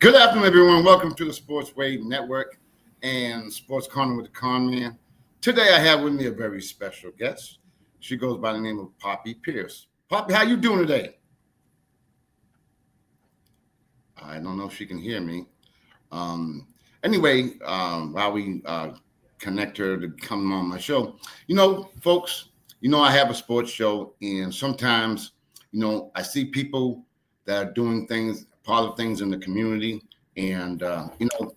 Good afternoon, everyone. Welcome to the Sports Wave Network and Sports Corner with the Conn Man. Today, I have with me a very special guest. She goes by the name of Poppy Pierce. Poppy, how you doing today? I don't know if she can hear me. Um, while we connect her to come on my show, folks, I have a sports show, and sometimes, I see people that are doing things, part of things in the community, and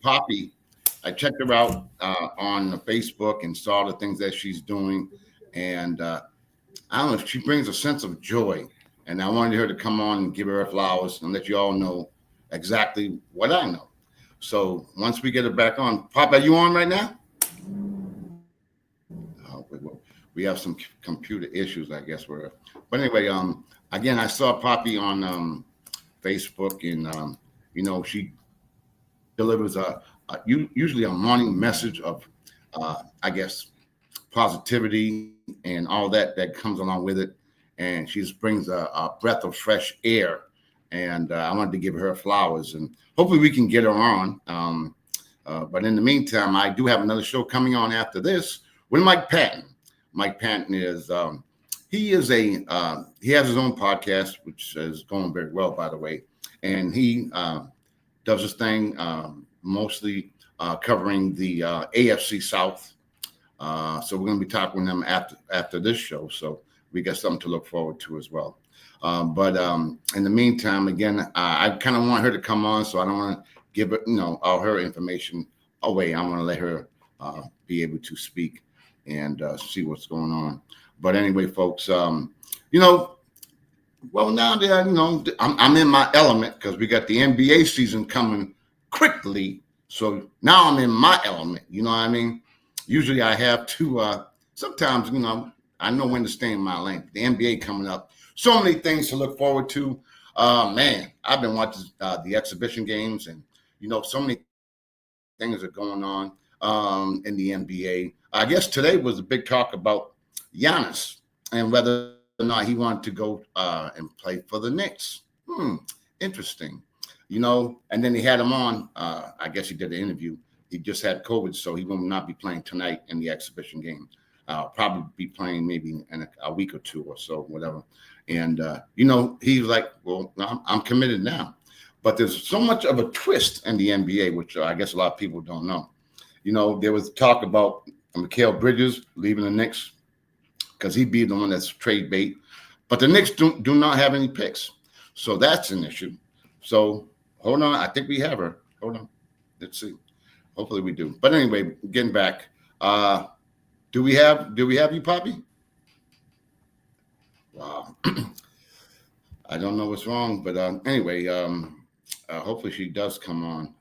Poppy, I checked her out on Facebook and saw the things that she's doing, and I don't know, she brings a sense of joy, and I wanted her to come on and give her flowers and let you all know exactly what I know. So once we get it back on, Pop, are you on right now? We have some computer issues, I guess. But anyway, again, I saw Poppy on Facebook, and she delivers usually a morning message of, I guess, positivity and all that comes along with it. And she just brings a breath of fresh air. And I wanted to give her flowers, and hopefully we can get her on. But in the meantime, I do have another show coming on after this with Mike Patton. Mike Patton is he has his own podcast, which is going very well, by the way, and he does this thing mostly covering the AFC South. So we're going to be talking with them after this show. So we got something to look forward to as well. But in the meantime, again, I kind of want her to come on, so I don't want to give her, all her information away. I want to let her be able to speak and see what's going on. But anyway, folks, well, now that I'm in my element because we got the NBA season coming quickly. So now I'm in my element. You know what I mean? Usually I have to. Sometimes, I know when to stay in my lane. The NBA coming up. So many things to look forward to. Man, I've been watching the exhibition games, and so many things are going on in the NBA. I guess today was a big talk about Giannis and whether or not he wanted to go and play for the Knicks. Interesting. And then he had him on. I guess he did an interview. He just had COVID, so he will not be playing tonight in the exhibition game. Probably be playing maybe in a week or two or so, whatever. And, he's like, well, I'm committed now. But there's so much of a twist in the NBA, which I guess a lot of people don't know. There was talk about Mikal Bridges leaving the Knicks because he'd be the one that's trade bait. But the Knicks do not have any picks. So that's an issue. So hold on. I think we have her. Hold on. Let's see. Hopefully we do. But anyway, getting back. Do we have you, Poppy? Wow. I don't know what's wrong, but anyway, hopefully she does come on.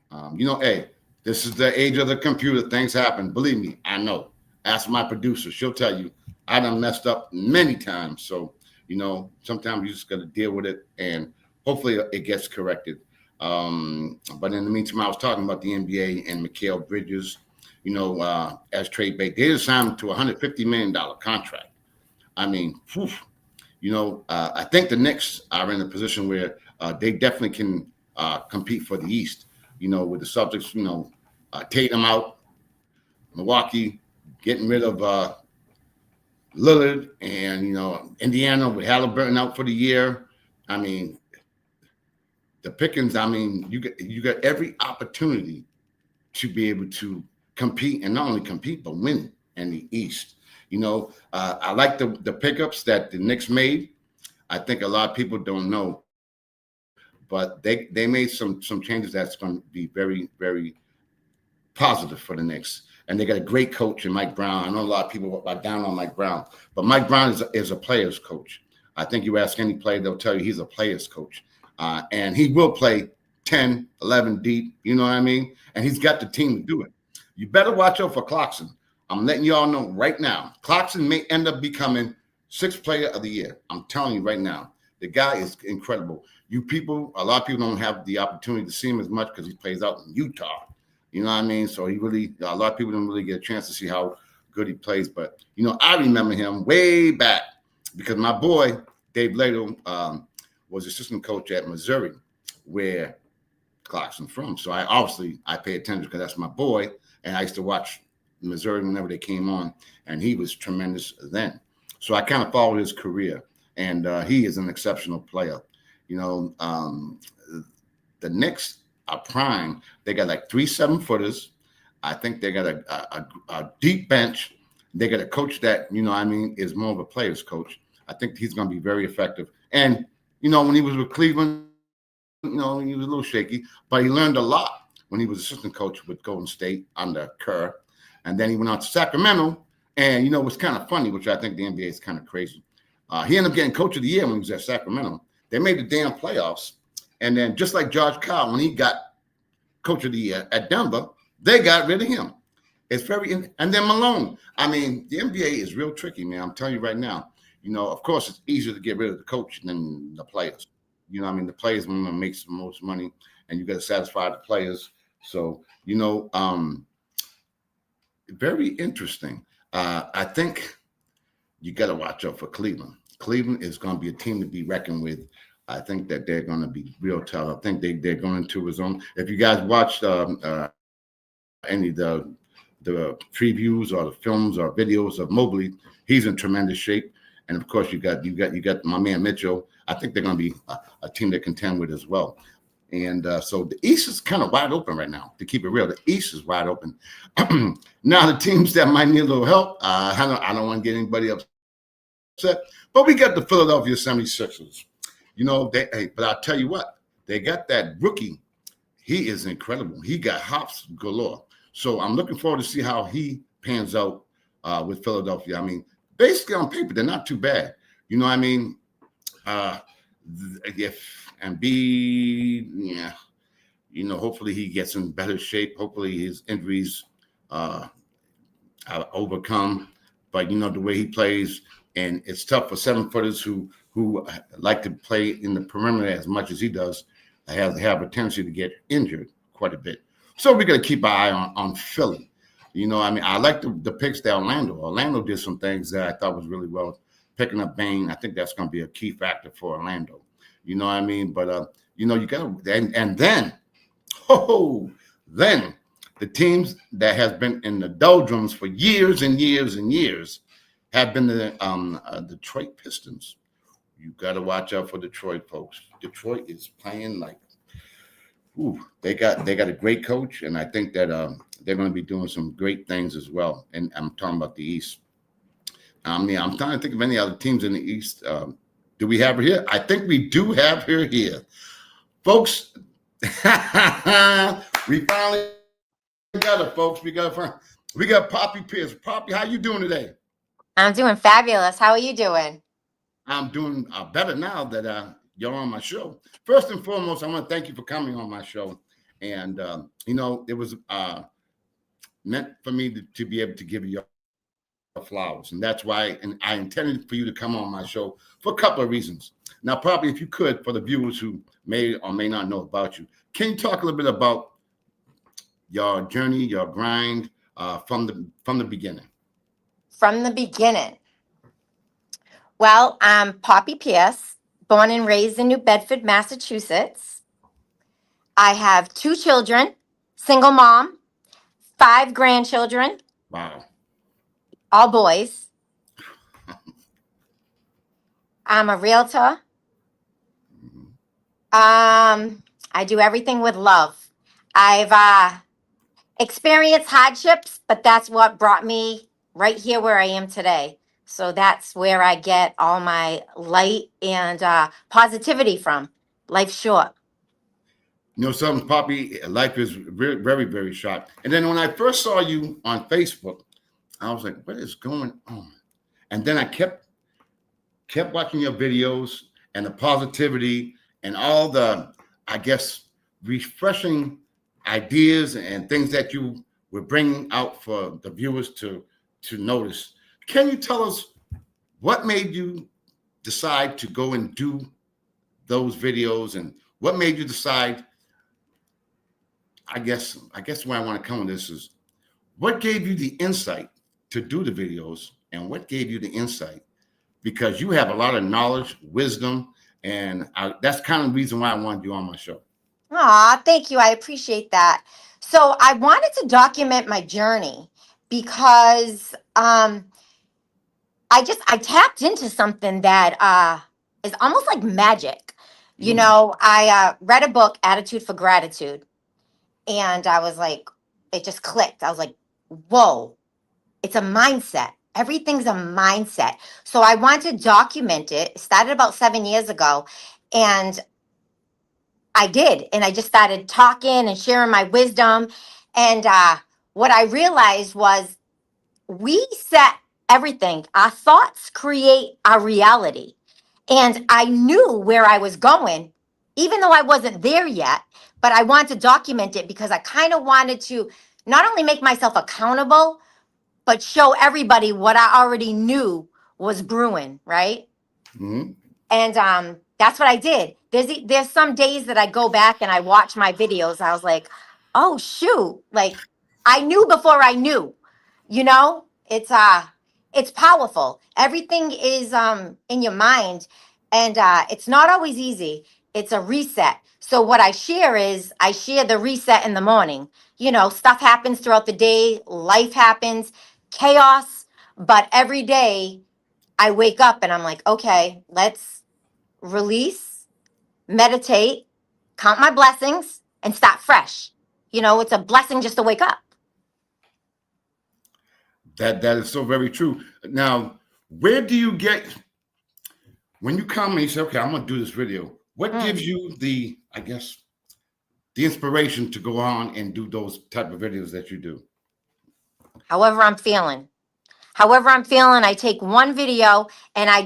Hey, this is the age of the computer. Things happen. Believe me, I know. Ask my producer. She'll tell you I done messed up many times. So, sometimes you just got to deal with it, and hopefully it gets corrected. But in the meantime, I was talking about the NBA and Mikal Bridges, as trade bait. They signed him to a $150 million contract. I mean, I think the Knicks are in a position where they definitely can compete for the East, with the Celtics, Tatum out, Milwaukee getting rid of Lillard, and, Indiana with Halliburton out for the year. I mean, the pickings, you got every opportunity to be able to compete, and not only compete, but win in the East. I like the pickups that the Knicks made. I think a lot of people don't know, but they made some changes that's going to be very, very positive for the Knicks. And they got a great coach in Mike Brown. I know a lot of people are down on Mike Brown, but Mike Brown is a player's coach. I think you ask any player, they'll tell you he's a player's coach. And he will play 10, 11 deep, you know what I mean? And he's got the team to do it. You better watch out for Clarkson. I'm letting you all know right now. Clarkson may end up becoming 6th player of the year. I'm telling you right now. The guy is incredible. A lot of people don't have the opportunity to see him as much because he plays out in Utah. You know what I mean? So a lot of people don't really get a chance to see how good he plays. But, I remember him way back because my boy, Dave Ladle, was assistant coach at Missouri, where Clarkson from. So I pay attention because that's my boy, and I used to watch Missouri whenever they came on, and he was tremendous then. So I kind of followed his career, and he is an exceptional player. You know, the Knicks are prime. They got like 3 7-footers. I think they got a deep bench. They got a coach that, is more of a player's coach. I think he's going to be very effective. And, when he was with Cleveland, he was a little shaky, but he learned a lot when he was assistant coach with Golden State under Kerr. And then he went out to Sacramento. And, it was kind of funny, which I think the NBA is kind of crazy. He ended up getting coach of the year when he was at Sacramento. They made the damn playoffs. And then just like George Karl, when he got coach of the year at Denver, they got rid of him. It's and then Malone. I mean, the NBA is real tricky, man. I'm telling you right now. Of course, it's easier to get rid of the coach than the players. The players want to make the most money, and you got to satisfy the players. So, very interesting. I think you got to watch out for Cleveland. Cleveland is going to be a team to be reckoned with. I think that they're going to be real tough. I think they're going to his own. If you guys watched any of the previews or the films or videos of Mobley, he's in tremendous shape. And of course, you got my man Mitchell. I think they're going to be a team to contend with as well. And so the East is kind of wide open right now. To keep it real, the East is wide open. Now the teams that might need a little help, I don't want to get anybody upset, but we got the Philadelphia 76ers. But I'll tell you what, they got that rookie. He is incredible. He got hops galore. So I'm looking forward to see how he pans out with Philadelphia. I mean, basically on paper, they're not too bad. If Embiid, hopefully he gets in better shape. Hopefully his injuries are overcome. But the way he plays, and it's tough for 7-footers who like to play in the perimeter as much as he does, have a tendency to get injured quite a bit. So we got to keep our eye on Philly. I like the picks that Orlando did some things that I thought was really well. Picking up Bane, I think that's going to be a key factor for Orlando. But, you got to, and then the teams that has been in the doldrums for years and years and years have been the Detroit Pistons. You got to watch out for Detroit, folks. Detroit is playing like, they got a great coach, and I think that they're going to be doing some great things as well. And I'm talking about the East. I'm trying to think of any other teams in the East. Do we have her here? I think we do have her here, folks. We finally got her, folks. We got Poppy Pierce. Poppy, how you doing today? I'm doing fabulous. How are you doing? I'm doing better now that you're on my show. First and foremost, I want to thank you for coming on my show. And, it was meant for me to be able to give you your flowers. And that's why I intended for you to come on my show for a couple of reasons. Now, probably if you could, for the viewers who may or may not know about you, can you talk a little bit about your journey, your grind from the beginning? From the beginning. Well, I'm Poppy Pierce, born and raised in New Bedford, Massachusetts. I have 2 children, single mom, 5 grandchildren. Wow. All boys. I'm a realtor. I do everything with love. I've experienced hardships, but that's what brought me right here where I am today. So that's where I get all my light and positivity from. Life's short. Something, Poppy, life is very, very, very short. And then when I first saw you on Facebook, I was like, what is going on? And then I kept watching your videos and the positivity and all the, I guess, refreshing ideas and things that you were bringing out for the viewers to notice. Can you tell us what made you decide to go and do those videos, and what made you decide? I guess where I want to come with this is, what gave you the insight to do the videos, and what gave you the insight? Because you have a lot of knowledge, wisdom, and that's kind of the reason why I wanted you on my show. Aw, thank you. I appreciate that. So I wanted to document my journey because I tapped into something that is almost like magic. You Mm, know, I read a book, Attitude for Gratitude, and I was like, it just clicked. I was like, whoa, it's a mindset. Everything's a mindset. So I want to document it. It started about 7 years ago, and I did. And I just started talking and sharing my wisdom. And what I realized was we set everything. Our thoughts create our reality. And I knew where I was going, even though I wasn't there yet. But I wanted to document it because I kind of wanted to not only make myself accountable, but show everybody what I already knew was brewing, right? mm, And that's what I did. There's some days that I go back and I watch my videos. I was like, oh shoot, like I knew before I knew. You know, it's powerful. Everything is in your mind, and it's not always easy. It's a reset. So what I share is I share the reset in the morning. You know, stuff happens throughout the day, life happens, chaos, but every day I wake up and I'm like, okay, let's release, meditate, count my blessings, and start fresh. You know, it's a blessing just to wake up. that is so very true. Now, where do you get when you come and you say, okay, I'm gonna do this video? What Mm. gives you the, I guess, the inspiration to go on and do those type of videos that you do? However, I'm feeling. However, I'm feeling, I take one video and I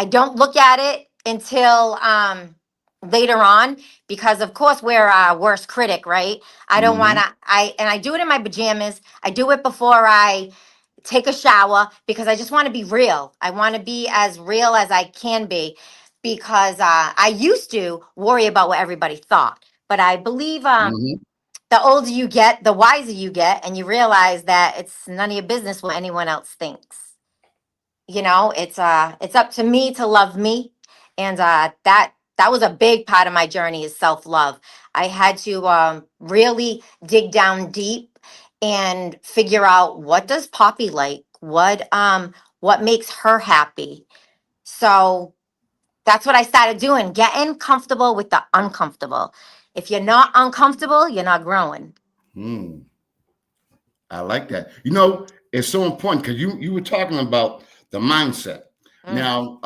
don't look at it until later on because, of course, we're our worst critic, right? I don't want Hmm. to, I do it in my pajamas. I do it before I take a shower because I just want to be real. I want to be as real as I can be because I used to worry about what everybody thought. But I believe Hmm. the older you get, the wiser you get, and you realize that it's none of your business what anyone else thinks. You know, it's up to me to love me, and that was a big part of my journey is self-love. I had to really dig down deep and figure out what does Poppy like, what makes her happy. So that's what I started doing, getting comfortable with the uncomfortable. If you're not uncomfortable, you're not growing. Mm, I like that. You know, it's so important because you were talking about the mindset. Mm. Now,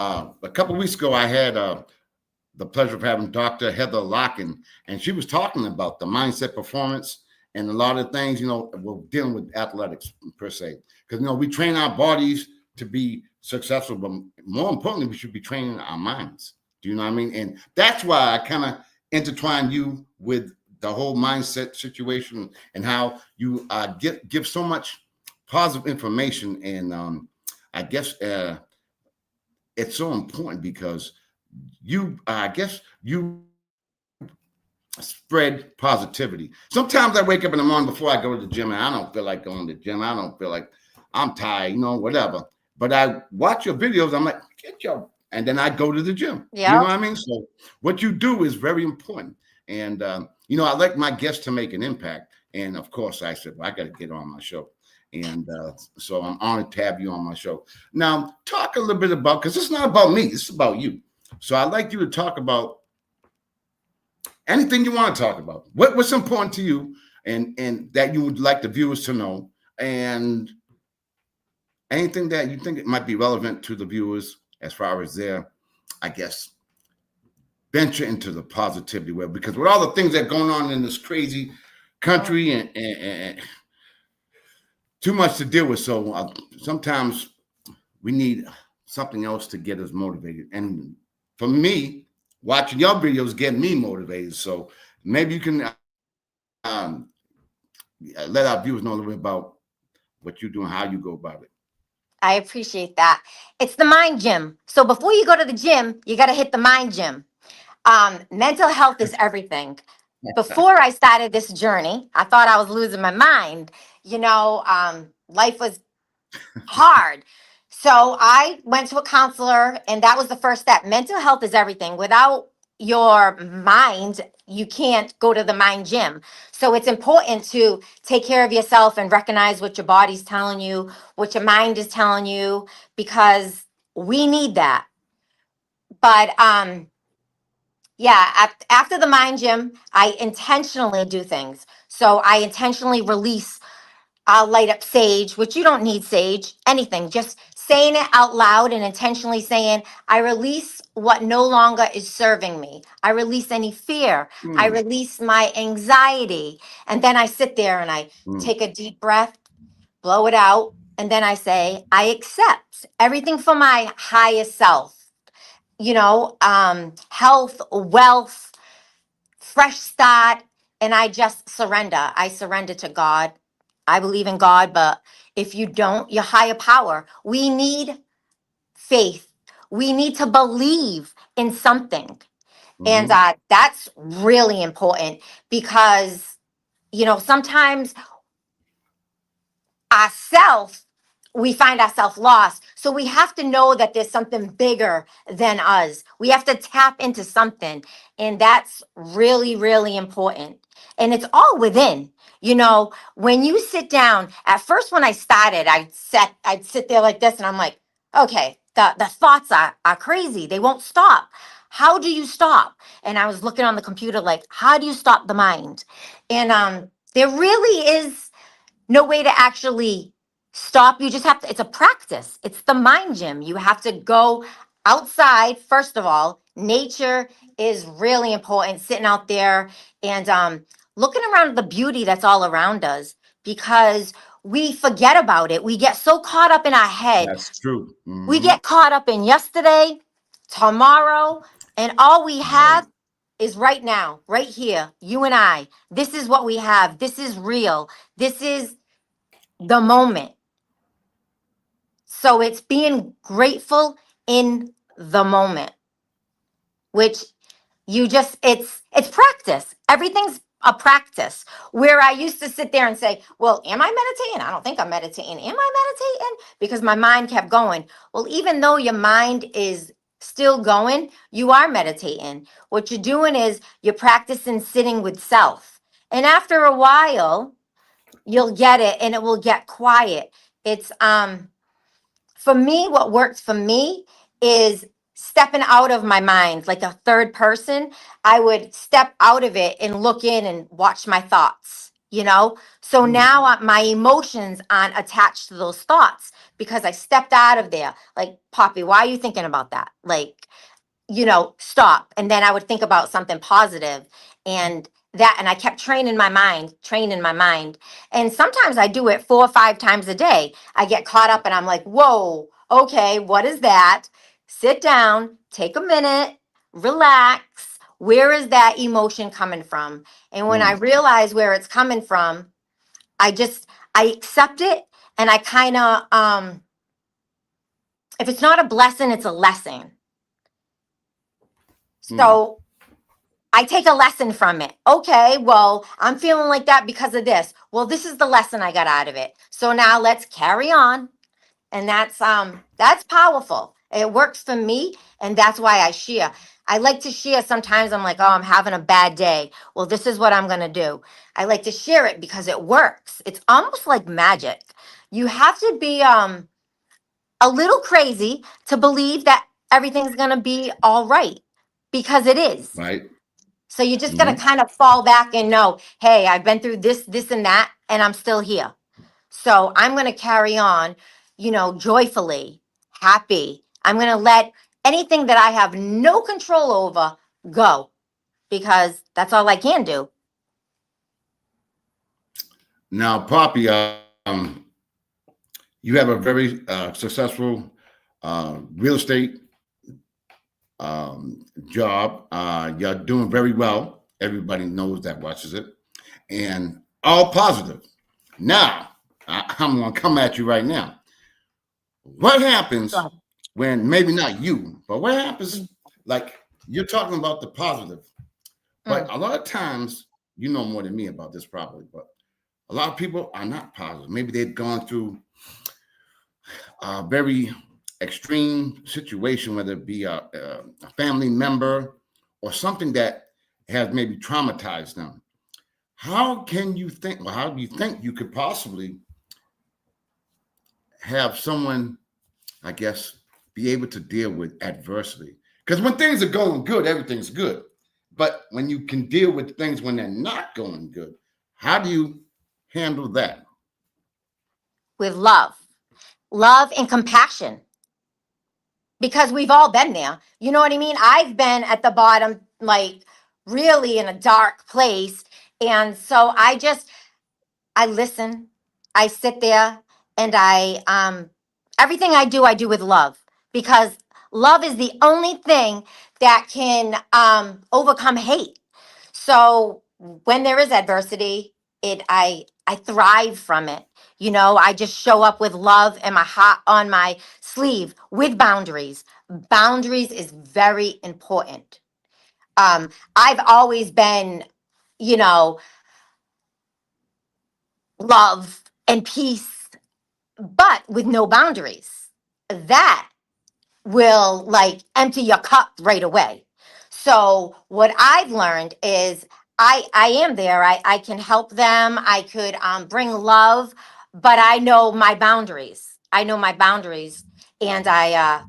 a couple of weeks ago, I had the pleasure of having Dr. Heather Locken, and she was talking about the mindset performance and a lot of things, we're dealing with athletics per se. Because, we train our bodies to be successful, but more importantly, we should be training our minds. Do you know what I mean? And that's why I kind of intertwine you with the whole mindset situation and how you give so much positive information. And I guess it's so important because I guess you spread positivity. Sometimes I wake up in the morning before I go to the gym and I don't feel like going to the gym. I don't feel like I'm tired, whatever. But I watch your videos. I'm like, get your, and then I go to the gym. Do you know Yep. what I mean? So what you do is very important. And, I like my guests to make an impact. And of course, I said, well, I got to get on my show. And so I'm honored to have you on my show. Now, talk a little bit about, because it's not about me, it's about you. So I'd like you to talk about anything you want to talk about. What's important to you and that you would like the viewers to know, and anything that you think it might be relevant to the viewers as far as their, I guess, venture into the positivity web. Because with all the things that are going on in this crazy Mm. country and too much to deal with, so sometimes we need something else to get us motivated. And for me, watching your videos get me motivated. So maybe you can um, let our viewers know a little bit about what you do and how you go about it. I appreciate that. It's the mind gym. So before you go to the gym, you got to hit the mind gym. Mental health is everything. Before I started this journey, I thought I was losing my mind. You know, life was hard. So I went to a counselor, and that was the first step. Mental health is everything. Without your mind, you can't go to the mind gym. So it's important to take care of yourself and recognize what your body's telling you, what your mind is telling you, because we need that. But yeah, after the mind gym, I intentionally do things. So I intentionally release. I'll light up sage, which you don't need sage, anything. Just saying it out loud and intentionally saying, I release what no longer is serving me. I release any fear. I Mm, release my anxiety. And then I sit there and I mm, take a deep breath, blow it out. And then I say, I accept everything for my highest self, health, wealth, fresh start, and I just surrender. I surrender to God. I believe in God, but if you don't, your higher power. We need faith. We need to believe in something. And mm-hmm. that's really important because, sometimes ourself, we find ourselves lost. So we have to know that there's something bigger than us. We have to tap into something. And that's really, really important. And it's all within. When you sit down, at first when I started, I'd sit there like this and I'm like, okay, the thoughts are crazy. They won't stop. How do you stop? And I was looking on the computer like, how do you stop the mind? And there really is no way to actually stop. You just have to, it's a practice. It's the mind gym. You have to go outside, first of all. Nature is really important, sitting out there and looking around at the beauty that's all around us because we forget about it. We get so caught up in our head. That's true. We Mm-hmm. get caught up in yesterday, tomorrow, and all we Right. have is right now, right here, you and I. This is what we have. This is real. This is the moment. So it's being grateful in the moment, which it's practice. Everything's a practice. Where I used to sit there and say, well, am I meditating? I don't think I'm meditating. Am I meditating? Because my mind kept going. Well, even though your mind is still going, you are meditating. What you're doing is you're practicing sitting with self. And after a while, you'll get it and it will get quiet. It's for me, what works for me is stepping out of my mind like a third person. I would step out of it and look in and watch my thoughts. So Mm, now my emotions aren't attached to those thoughts because I stepped out of there. Like, Poppy, why are you thinking about that? Like, stop. And then I would think about something positive and I kept training my mind. And sometimes I do it 4 or 5 times a day. I get caught up and I'm like, whoa, okay, what is that? Sit down, take a minute, relax. Where is that emotion coming from? And when I mm. realize where it's coming from, I accept it and I kind of if it's not a blessing, it's a lesson. Mm. So I take a lesson from it. Okay, well, I'm feeling like that because of this. Well, this is the lesson I got out of it. So now let's carry on. And that's powerful. It works for me and that's why I share. I like to share sometimes I'm like, "Oh, I'm having a bad day." Well, this is what I'm going to do. I like to share it because it works. It's almost like magic. You have to be a little crazy to believe that everything's going to be all right because it is. Right. So you just got to Mm-hmm. kind of fall back and know, hey, I've been through this, this, and that, and I'm still here. So I'm going to carry on, joyfully, happy. I'm going to let anything that I have no control over go because that's all I can do. Now, Poppy, you have a very successful real estate job. You're doing very well. Everybody knows that watches it, and all positive. Now, I'm going to come at you right now. What Go happens ahead. when maybe not you, but what happens? Like you're talking about the positive, but Mm, a lot of times you know more than me about this probably, but a lot of people are not positive. Maybe they've gone through a very extreme situation, whether it be a family member or something that has maybe traumatized them. How can you think, well, how do you think you could possibly have someone, I guess, be able to deal with adversity? Because when things are going good, everything's good. But when you can deal with things when they're not going good, how do you handle that? With love, love and compassion, because we've all been there. You know what I mean? I've been at the bottom, like really in a dark place. And so I listen, I sit there, and everything I do with love, because love is the only thing that can overcome hate. So when there is adversity, I thrive from it. You know, I just show up with love and my heart on my sleeve with boundaries. Boundaries is very important. I've always been, you know, love and peace, but with no boundaries. That will like empty your cup right away. So what I've learned is I am there. I can help them. I could bring love, but I know my boundaries. I know my boundaries, and I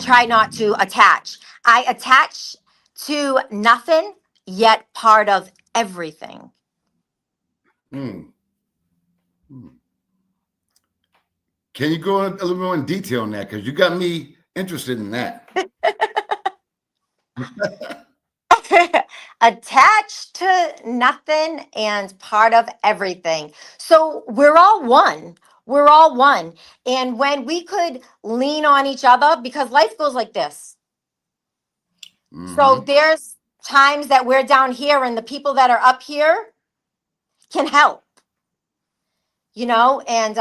try not to attach. I attach to nothing, yet part of everything. Hmm. Hmm. Can you go a little more in detail on that? Because you got me interested in that. Attached to nothing and part of everything. So we're all one. We're all one. And when we could lean on each other, because life goes like this. So Mm-hmm. there's times that we're down here and the people that are up here can help, and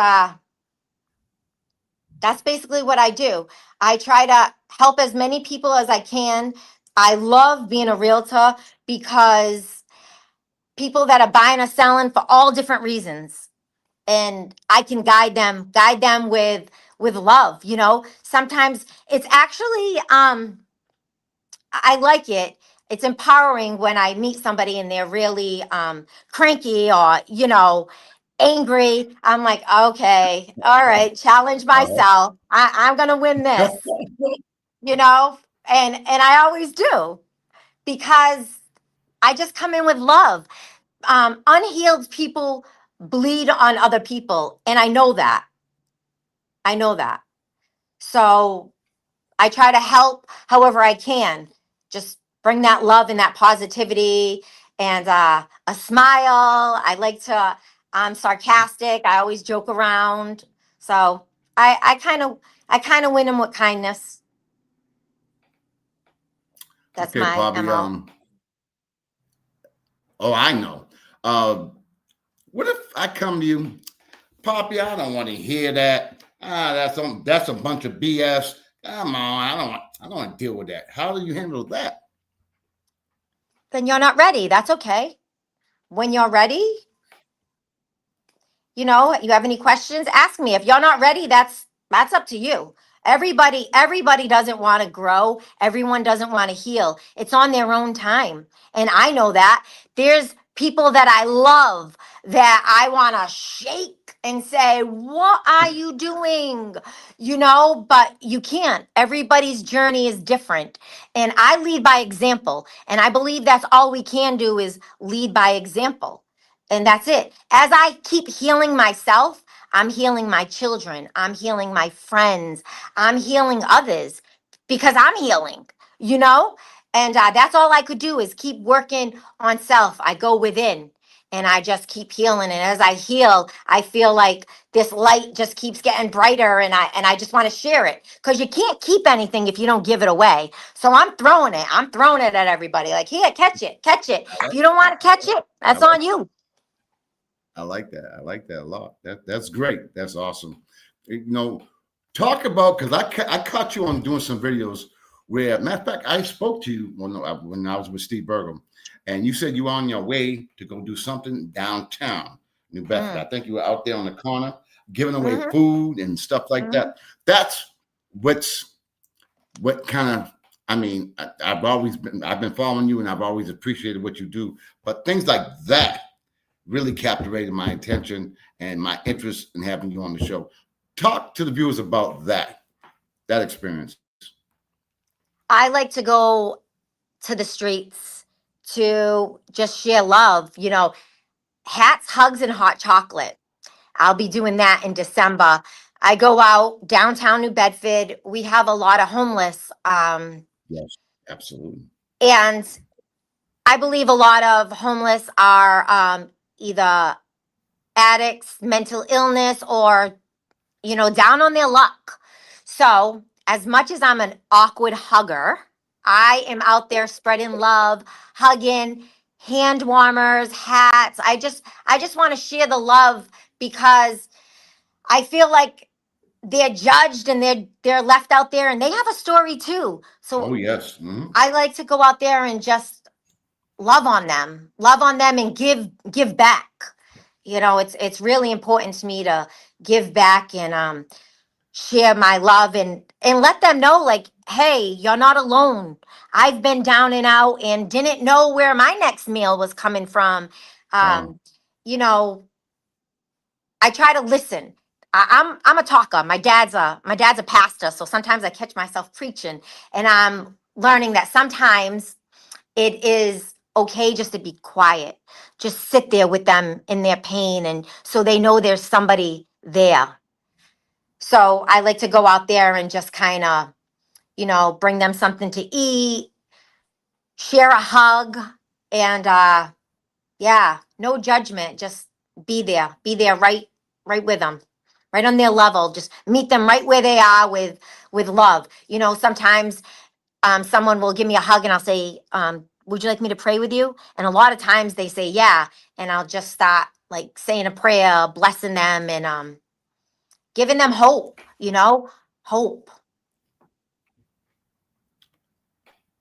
that's basically what I do. I try to help as many people as I can. I love being a realtor because people that are buying or selling for all different reasons, and I can guide them with love. Sometimes it's actually I like it. It's empowering when I meet somebody and they're really cranky or angry. I'm like, okay, all right, challenge myself. I'm gonna win this, you know and I always do, because I just come in with love. Unhealed people bleed on other people, and I know that. So I try to help however I can. Just bring that love and that positivity, and a smile. I like to. I'm sarcastic. I always joke around. So I kind of win them with kindness. That's Okay, my Bobby. mo. Oh, I know. Uh, what if I come to you, Poppy? I don't want to hear that. That's a bunch of BS. Come on, I don't want to deal with that. How do you handle that? Then you're not ready. That's okay. When you're ready, you have any questions, ask me. If you're not ready, that's up to you. Everybody doesn't want to grow. Everyone doesn't want to heal. It's on their own time. And I know that. There's people that I love that I want to shake and say, what are you doing? But you can't. Everybody's journey is different. And I lead by example. And I believe that's all we can do is lead by example. And that's it. As I keep healing myself, I'm healing my children. I'm healing my friends. I'm healing others because I'm healing, you know? And that's all I could do is keep working on self. I go within and I just keep healing. And as I heal, I feel like this light just keeps getting brighter, and I just want to share it, because you can't keep anything if you don't give it away. So I'm throwing it. I'm throwing it at everybody. Like, here, catch it, catch it. I If like, you don't want to catch it, I that's like, on you. I like that. I like that a lot. That's great. That's awesome. Talk about, because I caught you on doing some videos where, matter of fact, I spoke to you when I was with Steve Bergam, and you said you were on your way to go do something downtown New Bedford. I Mm, think you were out there on the corner giving away mhm, food and stuff like mhm. that. That's what kind of I mean, I've been following you, and I've always appreciated what you do. But things like that really captivated my attention and my interest in having you on the show. Talk to the viewers about that experience. I like to go to the streets to just share love, hats, hugs, and hot chocolate. I'll be doing that in December. I go out downtown New Bedford. We have a lot of homeless. Yes, absolutely. And I believe a lot of homeless are either addicts, mental illness, or, down on their luck. So, as much as I'm an awkward hugger, I am out there spreading love, hugging, hand warmers, hats. I just want to share the love because I feel like they're judged and they're left out there and they have a story too. Oh So yes. Hmm. I like to go out there and just love on them and give back. It's really important to me to give back and share my love and let them know, like, hey, you're not alone. I've been down and out and didn't know where my next meal was coming from. Wow. Um, you know, I try to listen. I'm a talker. My dad's a pastor, so sometimes I catch myself preaching, and I'm learning that sometimes it is okay just to be quiet, just sit there with them in their pain, and so they know there's somebody there. So I like to go out there and just kind of, bring them something to eat, share a hug, and yeah, no judgment. Just be there, right with them, right on their level. Just meet them right where they are with love. Sometimes someone will give me a hug and I'll say, would you like me to pray with you? And a lot of times they say, yeah. And I'll just start like saying a prayer, blessing them and giving them hope, hope.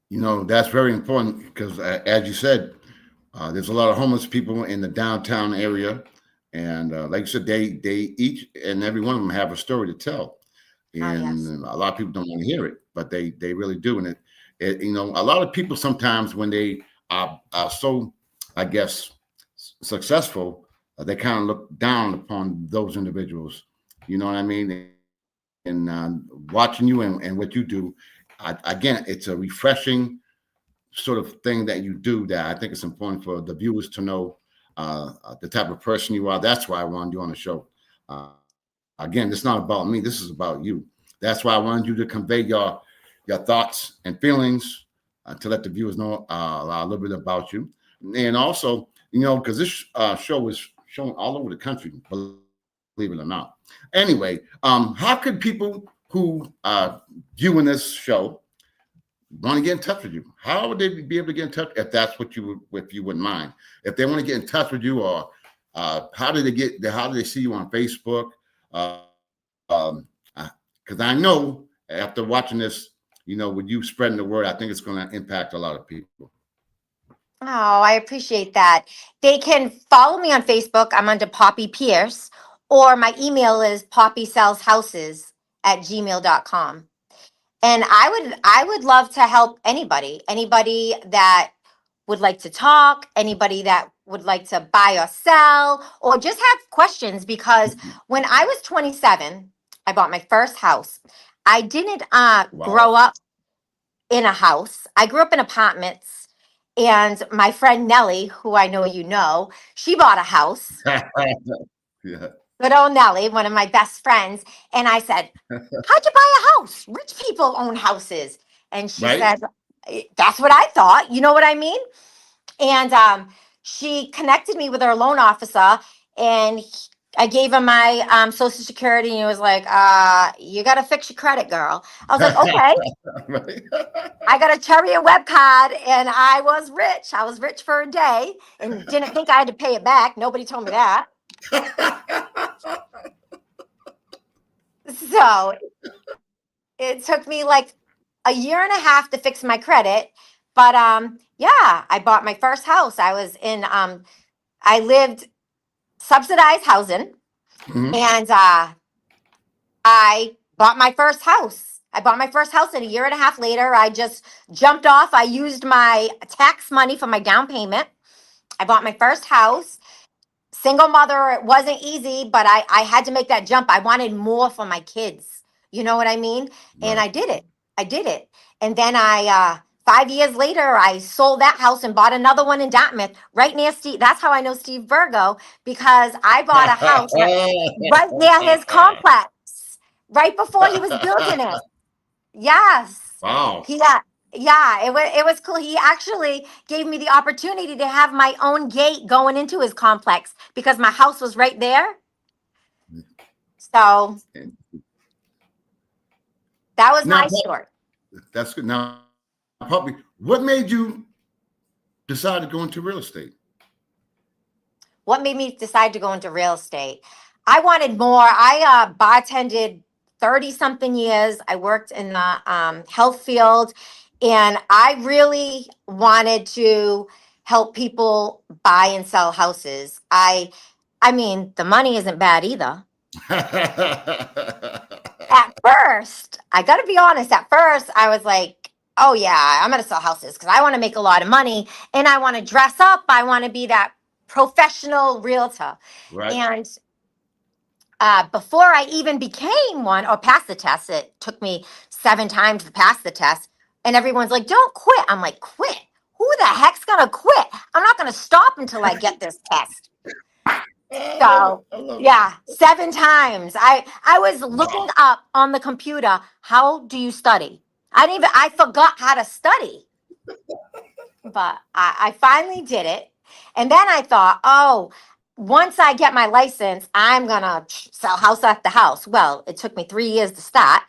That's very important because, as you said, there's a lot of homeless people in the downtown area, and like you said, they each and every one of them have a story to tell, Oh, yes. and a lot of people don't want to hear it, but they really do. And a lot of people sometimes when they are so, I guess, successful, they kind of look down upon those individuals. You know what I mean? And watching you and what you do, again, it's a refreshing sort of thing that you do that I think it's important for the viewers to know the type of person you are. That's why I wanted you on the show. Again, it's not about me. This is about you. That's why I wanted you to convey your thoughts and feelings to let the viewers know a little bit about you. And also, because this show is shown all over the country, believe it or not. Anyway, how could people who viewing this show want to get in touch with you? How would they be able to get in touch if that's what if you wouldn't mind? If they want to get in touch with you, or how do they see you on Facebook? Uh, um, because I know after watching this, with you spreading the word, I think it's going to impact a lot of people. Oh, I appreciate that. They can follow me on Facebook. I'm under Poppy Pierce, or my email is poppysellshouses@gmail.com. And I would love to help anybody that would like to talk, anybody that would like to buy or sell, or just have questions. Because when I was 27, I bought my first house. I didn't Wow. grow up in a house. I grew up in apartments. And my friend Nellie, who I know you know, she bought a house. Yeah. Good old Nellie, one of my best friends. And I said, how'd you buy a house? Rich people own houses. And she Right. said, that's what I thought. You know what I mean? And she connected me with her loan officer, and I gave him my social security, and he was like, you got to fix your credit, girl. I was like, okay. Right. I got a Cherry web card, and I was rich. I was rich for a day and didn't think I had to pay it back. Nobody told me that. So it took me like a year and a half to fix my credit. But yeah, I bought my first house. I lived subsidized housing, Mhm. and I bought my first house. I bought my first house, and a year and a half later, I just jumped off. I used my tax money for my down payment. I bought my first house. Single mother, it wasn't easy, but I had to make that jump. I wanted more for my kids. You know what I mean? And Right. I did it. I did it. And then 5 years later, I sold that house and bought another one in Dartmouth, right near Steve. That's how I know Steve Virgo, because I bought a house right near his complex, right before he was building it. Yes. Wow. Yeah. Yeah, it was cool. He actually gave me the opportunity to have my own gate going into his complex because my house was right there. So that was Now, my story. that's good. Now, Puppy, what made you decide to go into real estate? What made me decide to go into real estate? I wanted more. I bartended 30 something years. I worked in the health field, and I really wanted to help people buy and sell houses. I mean, the money isn't bad either. At first, I got to be honest, at first I was like, oh yeah, I'm going to sell houses because I want to make a lot of money and I want to dress up. I want to be that professional realtor. Right. And before I even became one or passed the test, it took me 7 times to pass the test. And everyone's like, don't quit. I'm like, quit? Who the heck's going to quit? I'm not going to stop until I get this test. I love it. So I love it. yeah, 7 times. I was looking Wow. up on the computer, how do you study? I forgot how to study, but I finally did it. And then I thought, oh, once I get my license, I'm gonna sell house after house. Well, it took me 3 years to start,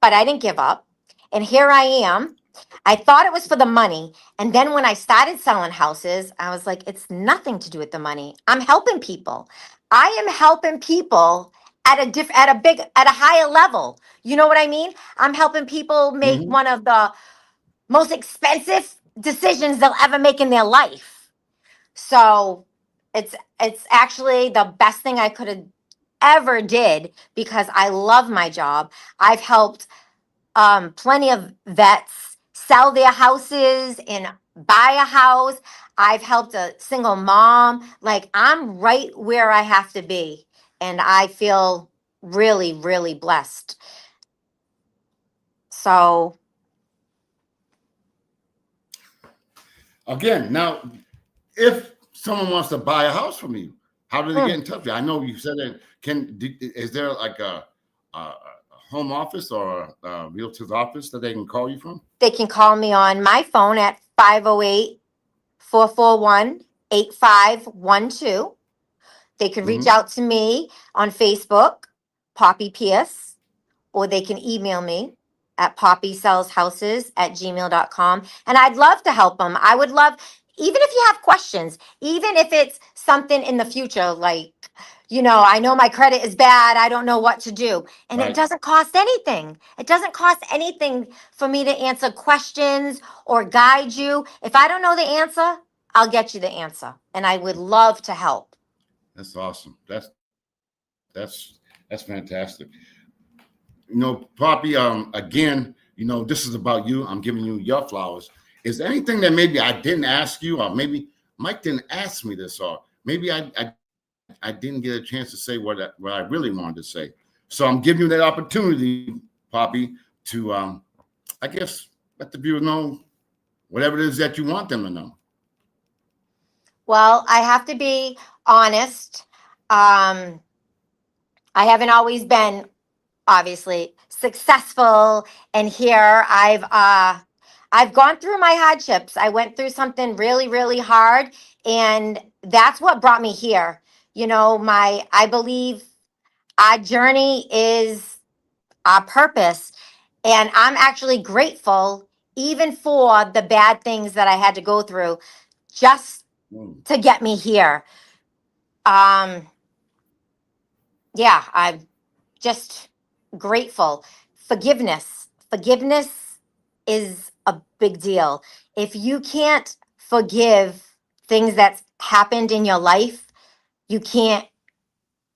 but I didn't give up. And here I am. I thought it was for the money. And then when I started selling houses, I was like, it's nothing to do with the money. I'm helping people. I am helping people at a higher level. You know what I mean? I'm helping people make Hmm. one of the most expensive decisions they'll ever make in their life. So it's actually the best thing I could have ever did because I love my job. I've helped plenty of vets sell their houses and buy a house. I've helped a single mom. Like I'm right where I have to be. And I feel really, really blessed. So, Again, now, if someone wants to buy a house from you, how do they get mm, in touch with you? I know you said that. Is there like a home office or a realtor's office that they can call you from? they can call me on my phone at 508-441-8512. They could reach Hmm. out to me on Facebook, Poppy Pierce, or they can email me at poppysellshouses@gmail.com. And I'd love to help them. I would love, even if you have questions, even if it's something in the future, like, I know my credit is bad. I don't know what to do. And it Right. doesn't cost anything. It doesn't cost anything for me to answer questions or guide you. If I don't know the answer, I'll get you the answer. And I would love to help. That's awesome. That's fantastic. Poppy, again, this is about you. I'm giving you your flowers. Is there anything that maybe I didn't ask you, or maybe Mike didn't ask me this, or maybe I didn't get a chance to say what I really wanted to say? So I'm giving you that opportunity, Poppy, to I guess let the viewers know whatever it is that you want them to know. Well, I have to be honest. Um, I haven't always been obviously successful, and here I've gone through my hardships. I went through something really, really hard, and that's what brought me here. I believe our journey is our purpose, and I'm actually grateful even for the bad things that I had to go through just Mm. to get me here. Um, yeah, I'm just grateful. Forgiveness is a big deal. If you can't forgive things that's happened in your life, you can't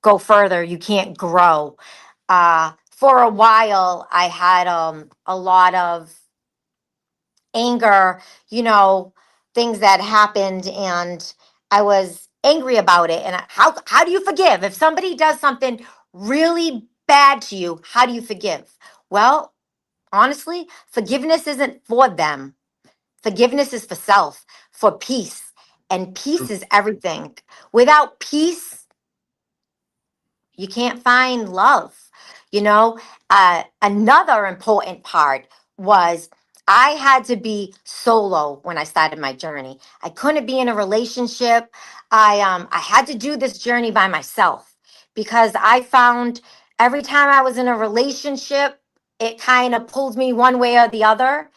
go further, you can't grow. for a while I had a lot of anger, you know, things that happened, and I was angry about it. And how do you forgive if somebody does something really bad to you? How do you forgive? Well, honestly, forgiveness isn't for them. Forgiveness is for self, for peace. And peace True. is everything. Without peace, you can't find love. You know, another important part was I had to be solo when I started my journey. I couldn't be in a relationship. I had to do this journey by myself because I found every time I was in a relationship, it kind of pulled me one way or the other,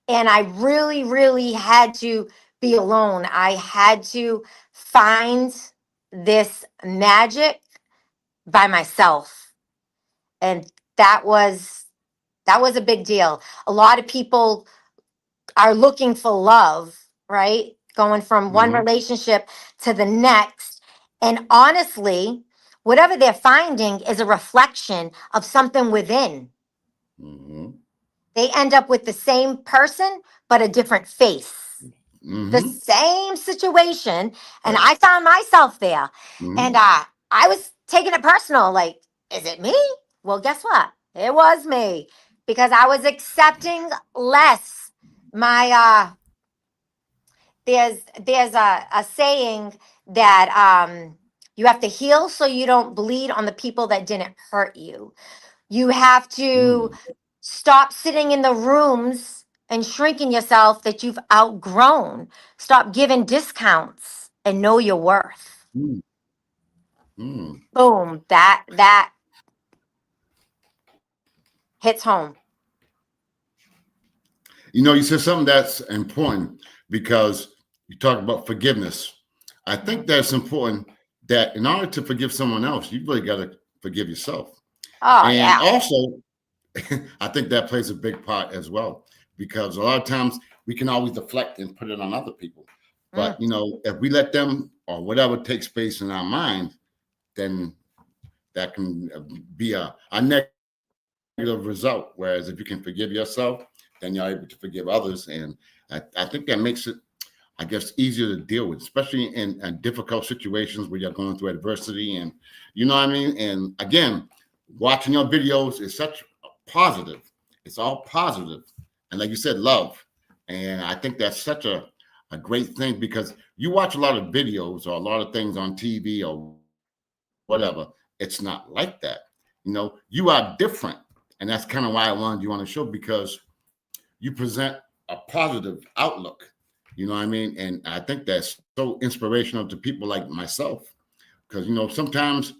and I really, really had to be alone. I had to find this magic by myself. And that was a big deal. A lot of people are looking for love, right? Going from one Mm-hmm. relationship to the next. And honestly, whatever they're finding is a reflection of something within. Mm-hmm. They end up with the same person, but a different face. The Mm-hmm. same situation, and Right. I found myself there. Mm-hmm. And I was taking it personal, like, is it me? Well, guess what? It was me, because I was accepting less. My there's a saying that you have to heal so you don't bleed on the people that didn't hurt you. You have to Mm-hmm. stop sitting in the rooms and shrinking yourself that you've outgrown. Stop giving discounts and know your worth. Mm-hmm. Boom. That hits home. You know, you said something that's important because you talk about forgiveness. I Mhm. think that's important that in order to forgive someone else, you really got to forgive yourself. Oh And yeah. also, I think that plays a big part as well because a lot of times we can always deflect and put it on other people. But, Mm, you know, if we let them or whatever take space in our mind, then that can be a negative result. Whereas if you can forgive yourself, then you're able to forgive others. And I think that makes it, I guess, easier to deal with, especially in difficult situations where you're going through adversity. And you know what I mean? And again, watching your videos is such a positive. It's all positive. And like you said, love. And I think that's such a great thing because you watch a lot of videos or a lot of things on TV or whatever. It's not like that. You know, you are different. And that's kind of why I wanted you on the show because you present a positive outlook. You know what I mean? And I think that's so inspirational to people like myself because you know sometimes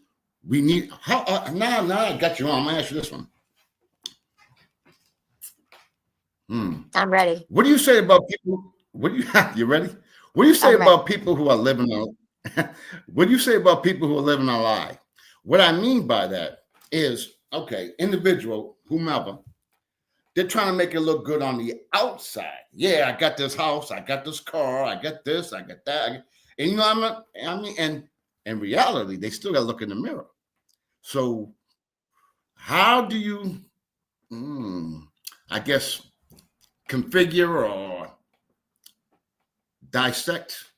we need how now I got you on. I'm gonna ask you this one. I'm ready. What do you say about people? What do you you ready? What do you say I'm ready. about people who are living a what do you say about people who are living a lie? What I mean by that is okay, individual, whomever, they're trying to make it look good on the outside. Yeah, I got this house, I got this car, I got this, I got that. And you know, I mean, and in reality, they still got to look in the mirror. So, how do you, I guess, configure or dissect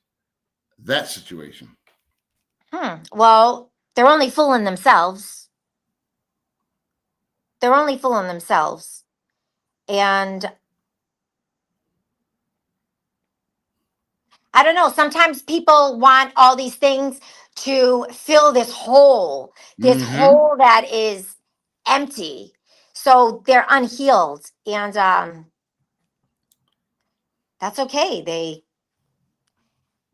that situation? Well, they're only fooling themselves. They're only fooling themselves. And I don't know, sometimes people want all these things to fill this Mm-hmm. hole that is empty. So they're unhealed. And that's okay.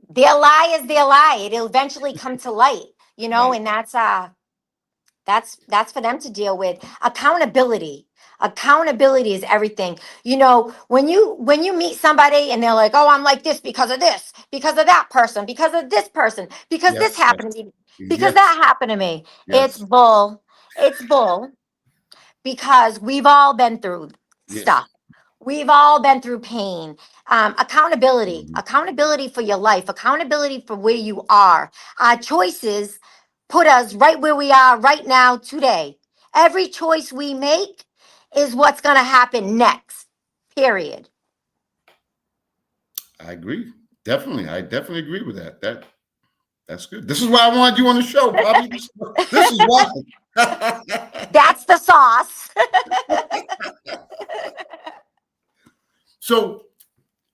Their lie is their lie. It'll eventually come to light, you know, Right. and that's for them to deal with. Accountability is everything. You know, when you meet somebody and they're like, oh, I'm like this, because of that person, because of this person, because this Yes. happened Yes. to me, because Yes. that happened to me. It's Yes. bull. It's bull, because we've all been through Yes. stuff. We've all been through pain. Accountability, Mm-hmm. accountability for your life, accountability for where you are. Our choices put us right where we are right now today. Every choice we make is what's going to happen next, period. I agree. Definitely. I definitely agree with that. That's good. This is why I wanted you on the show, Bobby. This is why. That's the sauce. So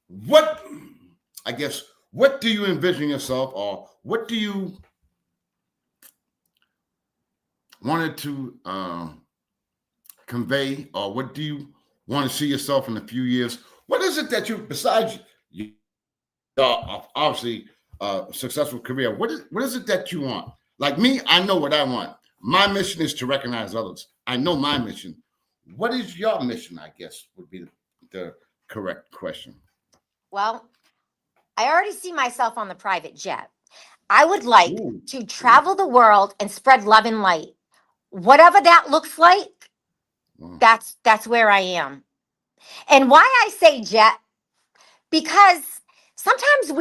what, I guess, what do you envision yourself, or what do you wanted to convey, or what do you want to see yourself in a few years? What is it that you, besides you, obviously successful career, what is it that you want? Like me, I know what I want. My mission is to recognize others. I know my mission. What is your mission, I guess, would be the correct question. Well, I already see myself on the private jet. I would like Ooh. to travel the world and spread love and light. Whatever that looks like, Wow. that's where I am. And why I say jet, because sometimes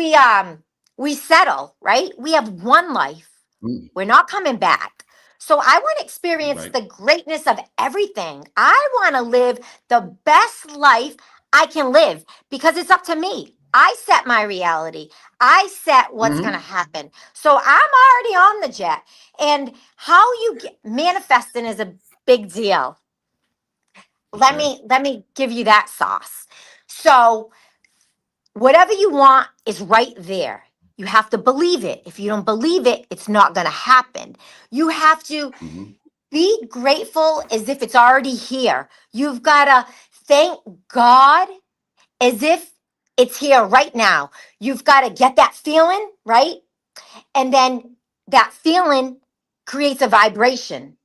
we settle, right? We have one life. Mm, We're not coming back. So I want to experience right. the greatness of everything. I want to live the best life I can live because it's up to me. I set my reality. I set what's going to Mm-hmm. happen. So I'm already on the jet. And how you get manifesting is a big deal. Okay. Let me give you that sauce. So whatever you want is right there. You have to believe it. If you don't believe it, it's not going to happen. You have to Mm-hmm. be grateful as if it's already here. You've got to thank God as if it's here right now. You've got to get that feeling, right? And then that feeling creates a vibration.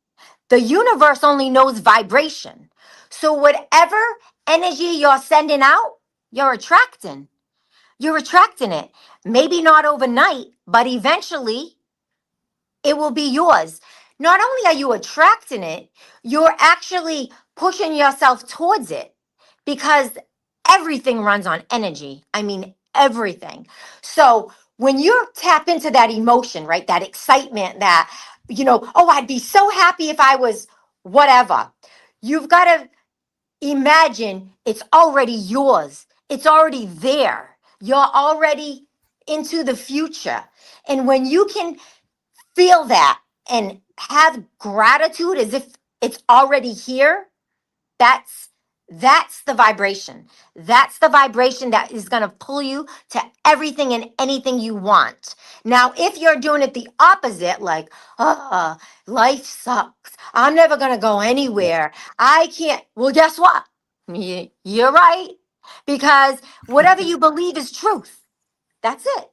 The universe only knows vibration. So, whatever energy you're sending out, you're attracting. You're attracting it. Maybe not overnight, but eventually it will be yours. Not only are you attracting it, you're actually pushing yourself towards it because everything runs on energy. I mean, everything. So when you tap into that emotion, right, that excitement, that, oh, I'd be so happy if I was whatever, you've got to imagine it's already yours. It's already there. You're already into the future. And when you can feel that and have gratitude as if it's already here, that's that's the vibration. That's the vibration that is going to pull you to everything and anything you want. Now, if you're doing it the opposite, like, life sucks, I'm never going to go anywhere, I can't, well, guess what? You're right. Because whatever you believe is truth. That's it.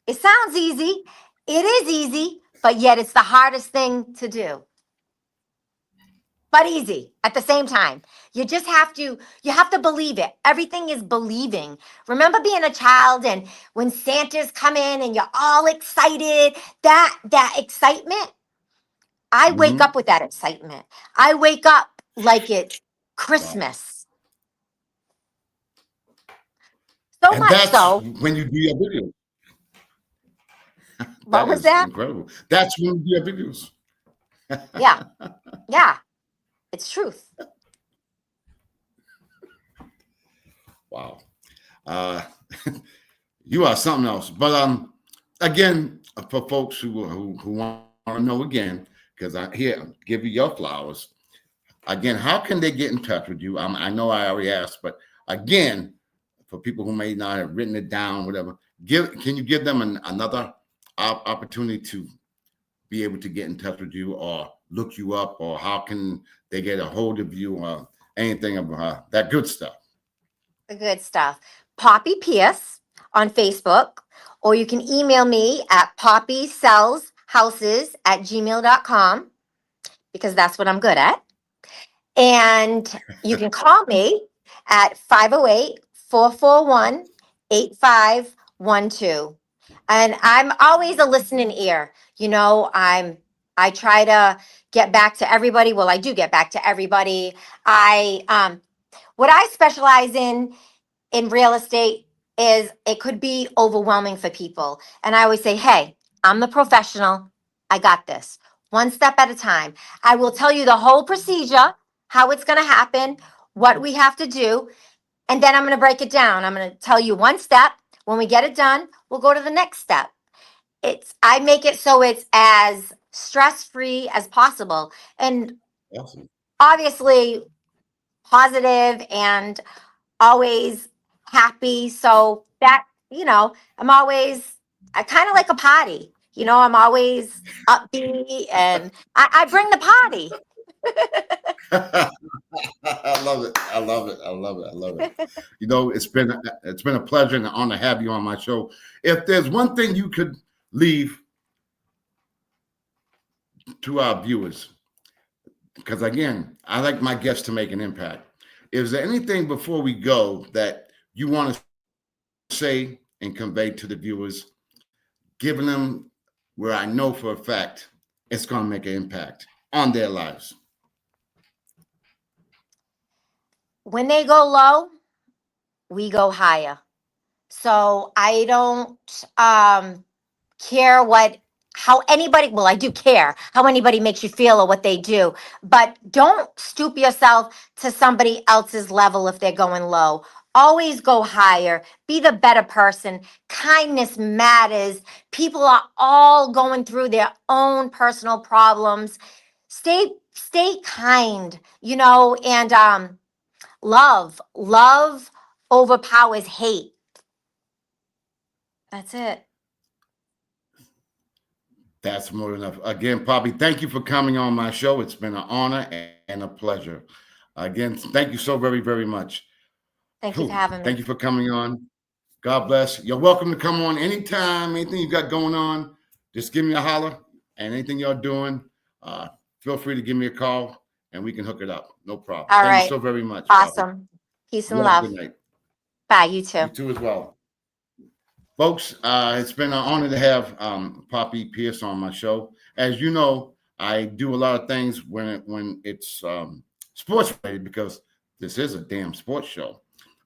It sounds easy. It is easy, but yet it's the hardest thing to do. But easy at the same time. You have to believe it. Everything is believing. Remember being a child and when Santa's come in and you're all excited, that excitement, I wake Mm-hmm. up with that excitement. I wake up like it's Wow. Christmas. So And much that's so. when you do your videos. What That was is that? incredible. That's when you do your videos. Yeah. Yeah. It's truth. Wow. Uh, you are something else. But again, for folks who want to know again, because I here give you your flowers. Again, how can they get in touch with you? I know I already asked, but again, for people who may not have written it down, whatever, can you give them another opportunity to be able to get in touch with you or look you up, or how can they get a hold of you or anything of that good stuff? The good stuff. Poppy Pierce on Facebook, or you can email me at poppysellshouses@gmail.com because that's what I'm good at. And you can call me at 508-441-8512. And I'm always a listening ear. I try to get back to everybody. Well, I do get back to everybody. I what I specialize in real estate is it could be overwhelming for people. And I always say, hey, I'm the professional. I got this. one step at a time. I will tell you the whole procedure, how it's going to happen, what we have to do, and then I'm going to break it down. I'm going to tell you one step. When we get it done, we'll go to the next step. I make it so it's as stress-free as possible. And Awesome. obviously positive and always happy. So that, I'm always, I kind of like a party. I'm always upbeat and I bring the party. I love it. I love it. I love it. I love it. It's been a pleasure and an honor to have you on my show. If there's one thing you could leave to our viewers, because again, I like my guests to make an impact. Is there anything before we go that you want to say and convey to the viewers, giving them where I know for a fact it's going to make an impact on their lives? When they go low, we go higher. So I don't care how anybody, well, I do care how anybody makes you feel or what they do, but don't stoop yourself to somebody else's level if they're going low. Always go higher. Be the better person. Kindness matters. People are all going through their own personal problems. Stay kind, and love overpowers hate. That's it. That's more than enough. Again, Poppy, thank you for coming on my show. It's been an honor and a pleasure. Again, thank you so very, very much. Thank you for having me. Thank you for coming on. God bless. You're welcome to come on anytime. Anything you got going on, just give me a holler. And anything you're doing, feel free to give me a call and we can hook it up. No problem. All Thank right. you so very much. Awesome. Poppy. Peace and You have a love. good night. Bye. You too. You too as well. Folks, it's been an honor to have Poppy Pierce on my show. As you know, I do a lot of things when it's sports related because this is a damn sports show.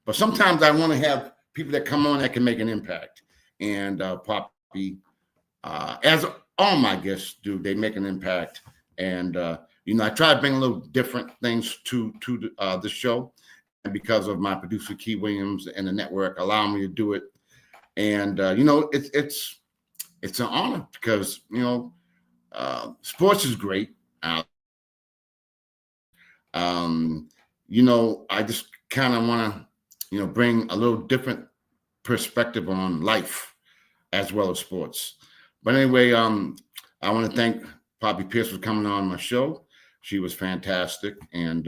But sometimes I want to have people that come on that can make an impact. And Poppy, as all my guests do, they make an impact. And I try to bring a little different things to the show. And because of my producer Key Williams and the network allowing me to do it. And it's an honor because sports is great. I just kind of want to bring a little different perspective on life as well as sports. But anyway, I want to thank Poppy Pierce for coming on my show. She was fantastic, and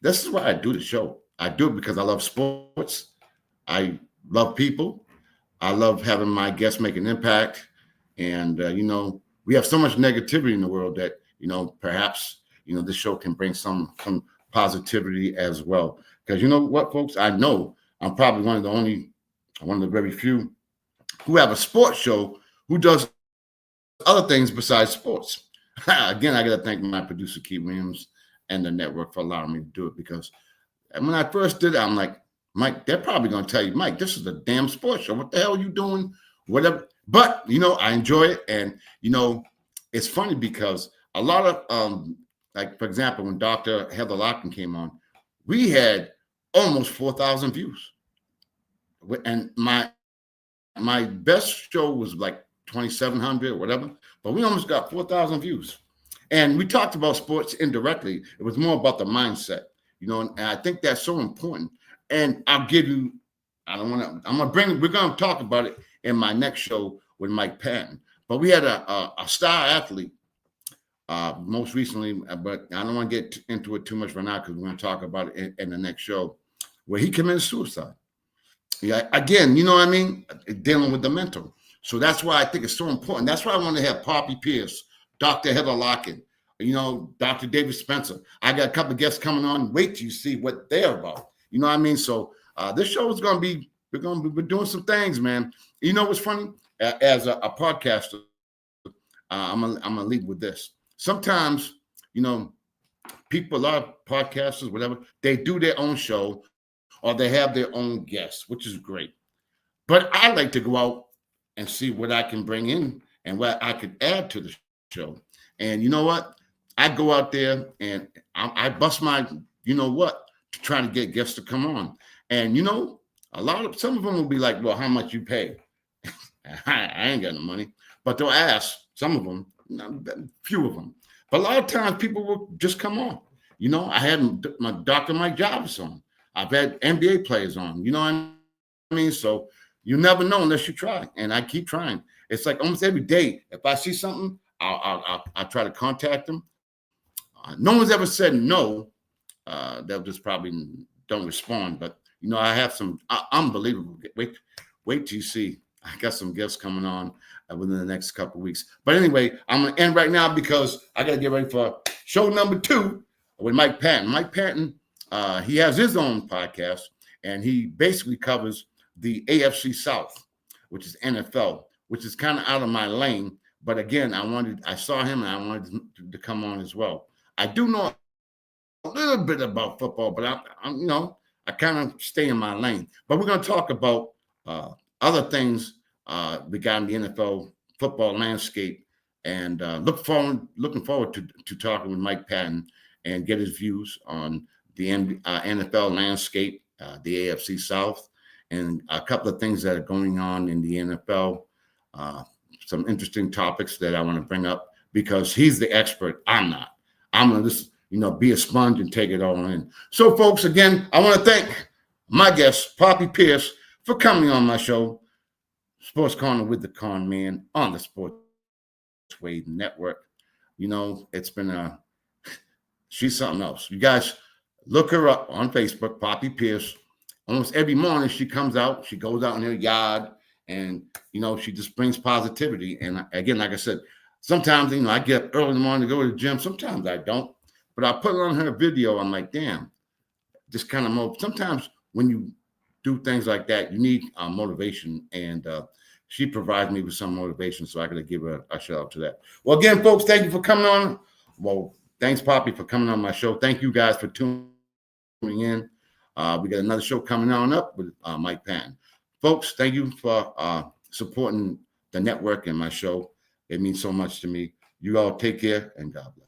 this is why I do the show. I do it because I love sports. I love people. I love having my guests make an impact. And, we have so much negativity in the world that, perhaps, this show can bring some positivity as well. Because you know what, folks? I know I'm probably one of the very few who have a sports show who does other things besides sports. Again, I got to thank my producer, Key Williams, and the network for allowing me to do it. Because when I first did it, I'm like, Mike, they're probably going to tell you, Mike, this is a damn sports show. What the hell are you doing? Whatever. But, I enjoy it. And, it's funny because a lot of, like, for example, when Dr. Heather Locken came on, we had almost 4,000 views. And my best show was like 2,700 or whatever, but we almost got 4,000 views. And we talked about sports indirectly. It was more about the mindset, and I think that's so important. And I'll give you, we're going to talk about it in my next show with Mike Patton. But we had a star athlete most recently, but I don't want to get into it too much right now because we're going to talk about it in the next show, where he committed suicide. Yeah, again, you know what I mean? Dealing with the mental. So that's why I think it's so important. That's why I want to have Poppy Pierce, Dr. Heather Locken, Dr. David Spencer. I got a couple of guests coming on. Wait till you see what they're about. You know what I mean? So this show is going to be, we're doing some things, man. You know what's funny? As a podcaster, I'm gonna lead with this. Sometimes, people, a lot of podcasters, whatever, they do their own show or they have their own guests, which is great. But I like to go out and see what I can bring in and what I could add to the show. And you know what? I go out there and I bust my, you know what, to try to get guests to come on. And you know, some of them will be like, well, how much you pay? I ain't got no money. But they'll ask, some of them, few of them. But a lot of times people will just come on. You know, I had my Dr. Mike Jarvis on. I've had NBA players on. You know what I mean? So you never know unless you try. And I keep trying. It's like almost every day. If I see something, I'll try to contact them. No one's ever said no. They'll just probably don't respond. But you know, I have some unbelievable. Wait till you see. I got some guests coming on within the next couple of weeks. But anyway, I'm gonna end right now because I gotta get ready for show number 2 with Mike Patton. Mike Patton, he has his own podcast, and he basically covers the AFC South, which is NFL, which is kind of out of my lane. But again, I saw him and I wanted to come on as well. I do know a little bit about football, but I'm you know, I kind of stay in my lane. But we're going to talk about other things regarding the NFL football landscape, and looking forward to talking with Mike Patton and get his views on the NFL landscape, the AFC South, and a couple of things that are going on in the NFL. Some interesting topics that I want to bring up because he's the expert. I'm not. I'm going to just, you know, be a sponge and take it all in. So, folks, again, I want to thank my guest, Poppy Pierce, for coming on my show, Sports Corner with the Conn Man on the Sports Wave Network. You know, it's been she's something else. You guys look her up on Facebook, Poppy Pierce. Almost every morning she comes out, she goes out in her yard, and, you know, she just brings positivity. And again, like I said, sometimes, you know, I get up early in the morning to go to the gym. Sometimes I don't. But I put it on her video. I'm like, damn, just kind of sometimes when you do things like that, you need motivation. And she provides me with some motivation. So I got to give her a shout out to that. Well, again, folks, thank you for coming on. Well, thanks, Poppy, for coming on my show. Thank you guys for tuning in. We got another show coming on up with Mike Patton. Folks, thank you for supporting the network and my show. It means so much to me. You all take care and God bless.